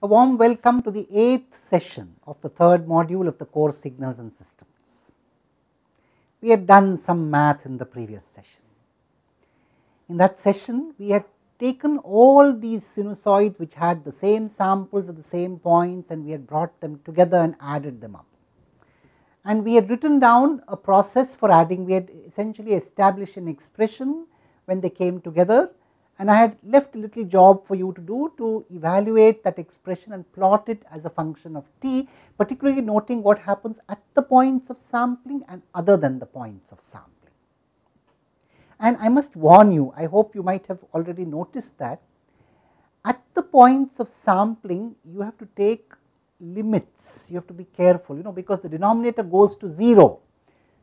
A warm welcome to the 8th session of the 3rd module of the course Signals and Systems. We had done some math in the previous session. In that session, we had taken all these sinusoids which had the same samples at the same points, and we had brought them together and added them up. And we had written down a process for adding. We had essentially established an expression when they came together, and I had left a little job for you to do to evaluate that expression and plot it as a function of t, particularly noting what happens at the points of sampling and other than the points of sampling. And I must warn you, I hope you might have already noticed that at the points of sampling you have to take limits, you have to be careful, because the denominator goes to 0.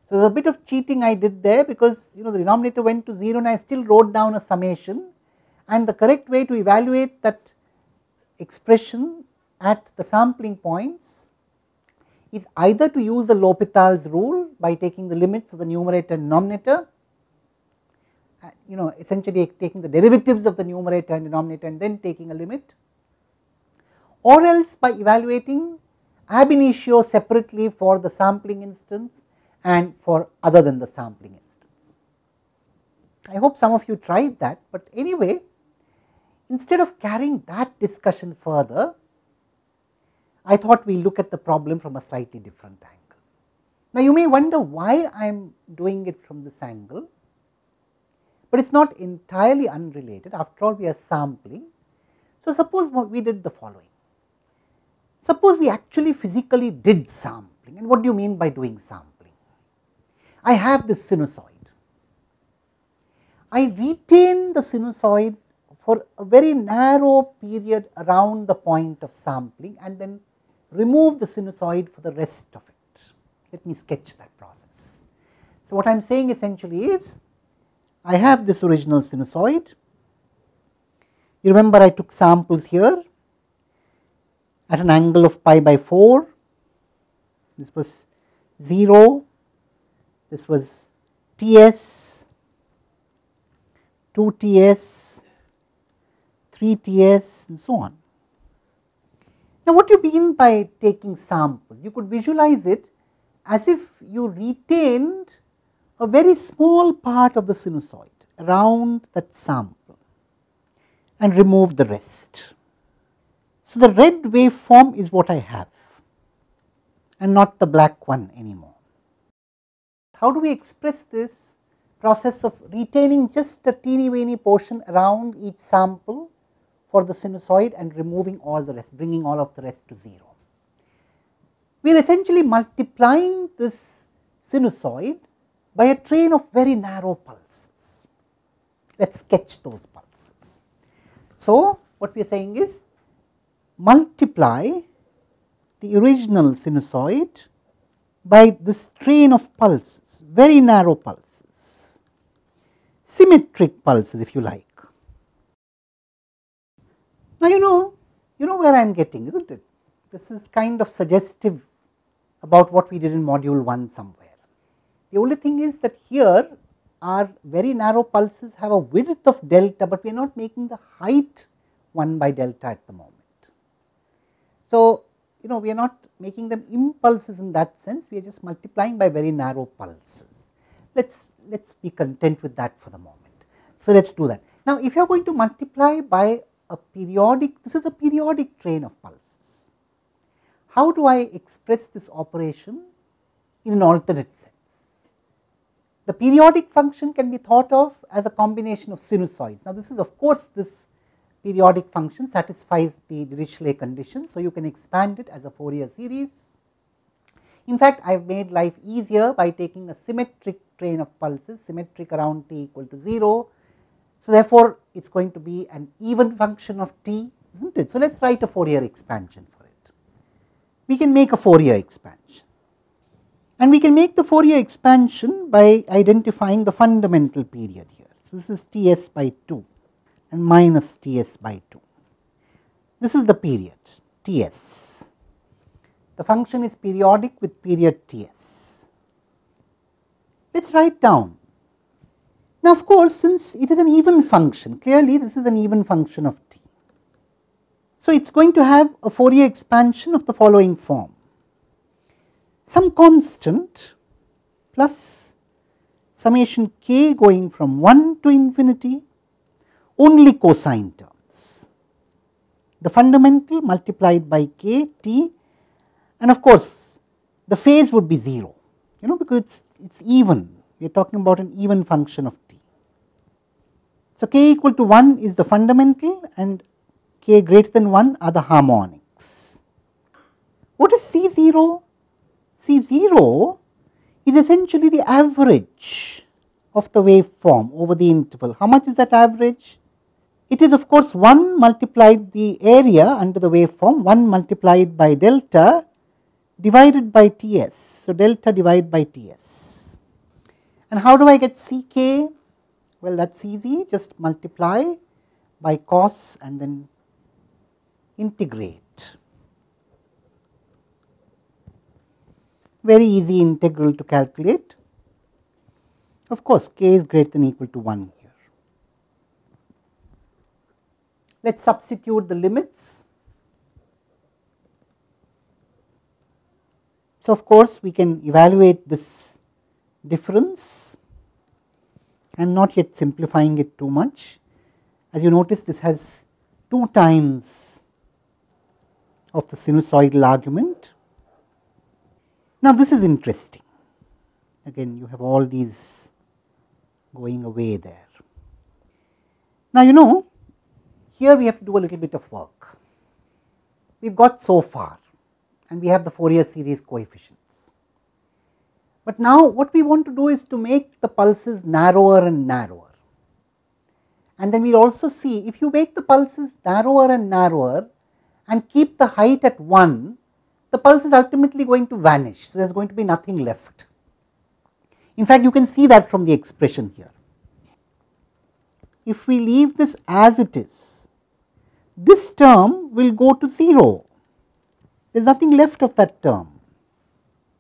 So, there is a bit of cheating I did there, because the denominator went to 0 and I still wrote down a summation, and the correct way to evaluate that expression at the sampling points is either to use the L'Hopital's rule by taking the limits of the numerator and denominator, essentially taking the derivatives of the numerator and denominator and then taking a limit, or else by evaluating ab initio separately for the sampling instance and for other than the sampling instance. I hope some of you tried that, but anyway, instead of carrying that discussion further, I thought we look at the problem from a slightly different angle. Now, you may wonder why I am doing it from this angle, but it is not entirely unrelated. After all, we are sampling. So, suppose we did the following. Suppose we actually physically did sampling. And what do you mean by doing sampling? I have this sinusoid. I retain the sinusoid for a very narrow period around the point of sampling and then remove the sinusoid for the rest of it. Let me sketch that process. So, what I am saying essentially is, I have this original sinusoid. You remember I took samples here at an angle of pi by 4. This was 0, this was Ts, 2 Ts, 3 Ts and so on. Now, what do you mean by taking samples? You could visualize it as if you retained a very small part of the sinusoid around that sample and remove the rest. So, the red waveform is what I have and not the black one anymore. How do we express this process of retaining just a teeny weeny portion around each sample for the sinusoid and removing all the rest, bringing all of the rest to 0? We are essentially multiplying this sinusoid by a train of very narrow pulses. Let us sketch those pulses. So, what we are saying is, multiply the original sinusoid by this train of pulses, very narrow pulses, symmetric pulses if you like. Now, you know where I am getting, isn't it? This is kind of suggestive about what we did in module 1 somewhere. The only thing is that here our very narrow pulses have a width of delta, but we are not making the height 1 by delta at the moment. So, we are not making them impulses in that sense, we are just multiplying by very narrow pulses. Let us be content with that for the moment. So, let us do that. Now, if you are going to multiply by a periodic, this is a periodic train of pulses. How do I express this operation in an alternate sense? The periodic function can be thought of as a combination of sinusoids. Now, this is of course, this periodic function satisfies the Dirichlet condition. So, you can expand it as a Fourier series. In fact, I have made life easier by taking a symmetric train of pulses, symmetric around t equal to 0. So, therefore, it is going to be an even function of t, isn't it? So, let us write a Fourier expansion for it. We can make a Fourier expansion. And we can make the Fourier expansion by identifying the fundamental period here. So, this is Ts by 2 and minus Ts by 2. This is the period Ts. The function is periodic with period Ts. Let us write down. Now, of course, since it is an even function, clearly this is an even function of t. So, it is going to have a Fourier expansion of the following form: some constant plus summation k going from 1 to infinity, only cosine terms, the fundamental multiplied by k t, and of course, the phase would be 0, because it is even, we are talking about an even function of t. So, k equal to 1 is the fundamental and k greater than 1 are the harmonics. What is C0? C0 is essentially the average of the waveform over the interval. How much is that average? It is of course 1 multiplied the area under the waveform, 1 multiplied by delta divided by Ts. So, delta divided by Ts. And how do I get Ck? Well, that is easy, just multiply by cos and then integrate. Very easy integral to calculate. Of course, k is greater than or equal to 1 here. Let us substitute the limits. So, of course, we can evaluate this difference. I am not yet simplifying it too much. As you notice, this has 2 times of the sinusoidal argument. Now, this is interesting. Again, you have all these going away there. Now, here we have to do a little bit of work. We have got so far and we have the Fourier series coefficients. But now, what we want to do is to make the pulses narrower and narrower. And then we will also see, if you make the pulses narrower and narrower and keep the height at 1, the pulse is ultimately going to vanish. So, there is going to be nothing left. In fact, you can see that from the expression here. If we leave this as it is, this term will go to 0. There is nothing left of that term,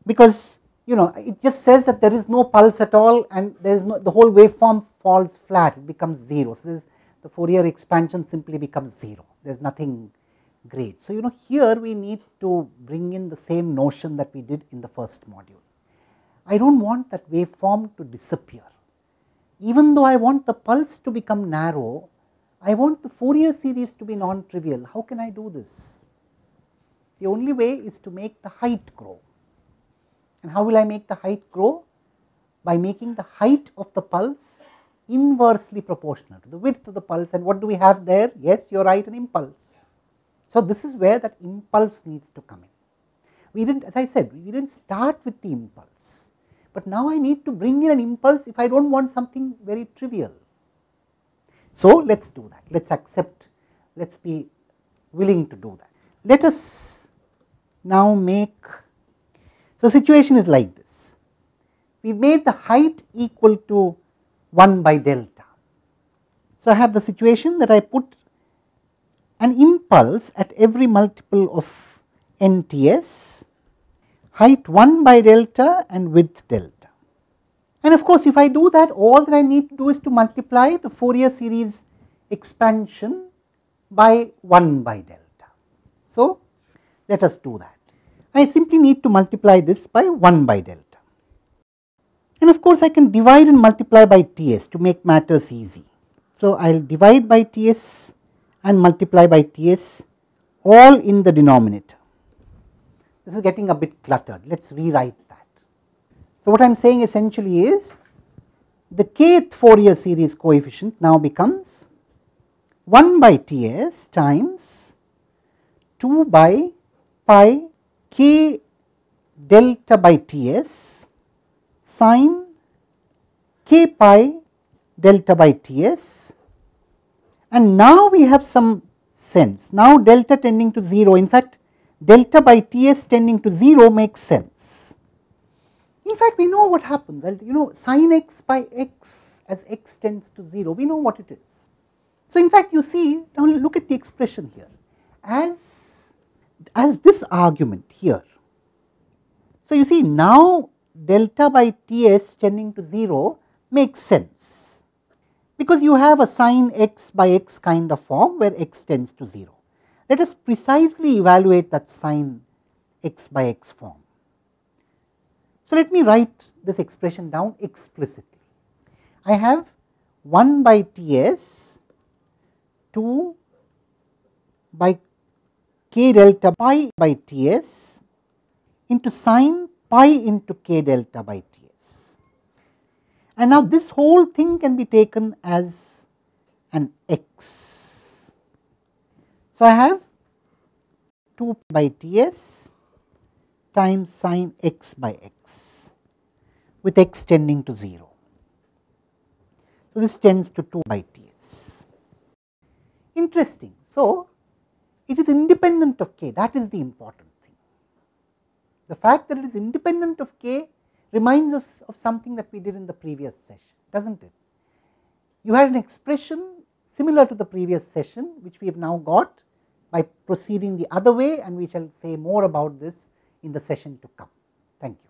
because it just says that there is no pulse at all and there is no, the whole waveform falls flat, it becomes 0. So, the Fourier expansion simply becomes 0, there is nothing great. So, here we need to bring in the same notion that we did in the first module. I do not want that waveform to disappear. Even though I want the pulse to become narrow, I want the Fourier series to be non-trivial. How can I do this? The only way is to make the height grow. And how will I make the height grow? By making the height of the pulse inversely proportional to the width of the pulse. And what do we have there? Yes, you are right, an impulse. So, this is where that impulse needs to come in. We did not, as I said, we did not start with the impulse, but now I need to bring in an impulse if I do not want something very trivial. So, let us do that, let us accept, let us be willing to do that. Let us now make, so situation is like this, we made the height equal to 1 by delta. So, I have the situation that I put an impulse at every multiple of NTS, height 1 by delta and width delta. And of course, if I do that, all that I need to do is to multiply the Fourier series expansion by 1 by delta. So, let us do that. I simply need to multiply this by 1 by delta. And of course, I can divide and multiply by Ts to make matters easy. So, I will divide by Ts and multiply by Ts all in the denominator. This is getting a bit cluttered, let us rewrite that. So, what I am saying essentially is the kth Fourier series coefficient now becomes 1 by Ts times 2 by pi k delta by Ts sine k pi delta by Ts. And now we have some sense. Now delta tending to 0, in fact delta by Ts tending to 0 makes sense. In fact, we know what happens, sin x by x as x tends to 0, we know what it is. So, in fact, you see, now look at the expression here, as this argument here. So, you see now delta by Ts tending to 0 makes sense, because you have a sin x by x kind of form where x tends to 0. Let us precisely evaluate that sin x by x form. So, let me write this expression down explicitly. I have 1 by Ts 2 by k delta pi by Ts into sin pi into k delta by Ts. And now this whole thing can be taken as an x. So, I have 2 by Ts times sin x by x with x tending to 0. So, this tends to 2 by Ts. Interesting. So, it is independent of k, that is the important thing. The fact that it is independent of k reminds us of something that we did in the previous session, does not it? You had an expression similar to the previous session, which we have now got by proceeding the other way, and we shall say more about this in the session to come. Thank you.